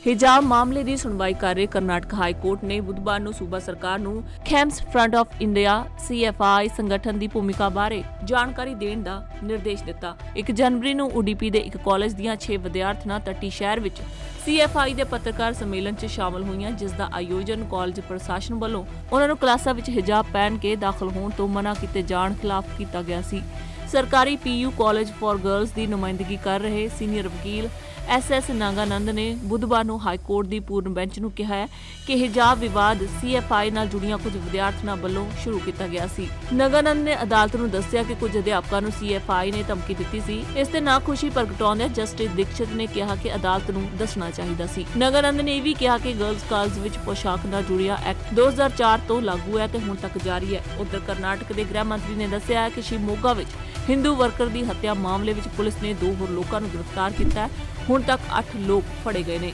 हिजाब मामले की सुनवाई कर रहे कर्नाटक हाई कोर्ट ने बुधवार ਨੂੰ सूबा सरकार ਨੂੰ खैम्स फ्रंट ऑफ इंडिया CFI संगठन की भूमिका बारे जानकारी देने का निर्देश दिता। 1 जनवरी ਨੂੰ UDP ਦੇ ਇੱਕ ਕਾਲਜ ਦੀਆਂ 6 ਵਿਦਿਆਰਥਣਾਂ ਤੱਟੀ ਸ਼ਹਿਰ ਵਿੱਚ CFI ਦੇ ਪੱਤਰਕਾਰ ਸੰਮੇਲਨ 'ਚ ਸ਼ਾਮਲ ਹੋਈਆਂ, ਜਿਸ ਦਾ ਆਯੋਜਨ ਕਾਲਜ ਪ੍ਰਸ਼ਾਸਨ ਵੱਲੋਂ ਉਹਨਾਂ ਨੂੰ ਕਲਾਸਾਂ ਵਿੱਚ ਹਿਜਾਬ ਪਹਿਨ ਕੇ ਦਾਖਲ ਹੋਣ ਤੋਂ ਮਨਾ ਕੀਤੇ ਜਾਣ ਖਿਲਾਫ ਕੀਤਾ ਗਿਆ ਸੀ। सरकारी PU कॉलेज फॉर गर्ल्स की नुमाइंदगी कर रहे सीनियर वकील SS नागानंद ने बुधवार ਨੂੰ हाई कोर्ट की पूर्ण बेंच ਨੂੰ ਕਿਹਾ ਹੈ कि हिजाब विवाद CFI ਨਾਲ ਜੁੜੀਆਂ ਕੁਝ ਵਿਦਿਆਰਥਣਾਂ ਵੱਲੋਂ ਸ਼ੁਰੂ ਕੀਤਾ ਗਿਆ ਸੀ। ਨਾਗਾਨੰਦ ਨੇ ਅਦਾਲਤ ਨੂੰ ਦੱਸਿਆ ਕਿ ਕੁਝ ਅਧਿਆਪਕਾਂ ਨੂੰ CFI ਨੇ ਧਮਕੀ ਦਿੱਤੀ ਸੀ। ਇਸ ਤੇ ਨਾਖੁਸ਼ੀ ਪ੍ਰਗਟਾਉਂਦਿਆਂ ਜਸਟਿਸ ਦੀਕਸ਼ਿਤ ਨੇ ਕਿਹਾ ਕਿ ਅਦਾਲਤ ਨੂੰ ਦੱਸਣਾ ਚਾਹੀਦਾ ਸੀ। ਨਾਗਾਨੰਦ ਨੇ ਇਹ ਵੀ ਕਿਹਾ ਕਿ ਗਰਲਸ ਕਾਲਜ ਵਿੱਚ ਪੋਸ਼ਾਕ ਨਾਲ ਜੁੜਿਆ ਐਕਟ 2004 ਤੋਂ ਲਾਗੂ ਹੈ ਤੇ ਹੁਣ ਤੱਕ ਜਾਰੀ ਹੈ। ਉਧਰ ਕਰਨਾਟਕ ਦੇ ਗ੍ਰਹਿ ਮੰਤਰੀ ਨੇ ਦੱਸਿਆ ਹੈ ਕਿ ਸ਼ਿਮੋਗਾ ਵਿੱਚ ਹਿੰਦੂ ਵਰਕਰ ਦੀ ਹੱਤਿਆ ਮਾਮਲੇ ਵਿੱਚ ਪੁਲਿਸ ਨੇ 2 ਹੋਰ ਲੋਕਾਂ ਨੂੰ ਗ੍ਰਿਫਤਾਰ ਕੀਤਾ ਹੈ। ਹੁਣ ਤੱਕ 8 ਲੋਕ ਫੜੇ ਗਏ ਨੇ।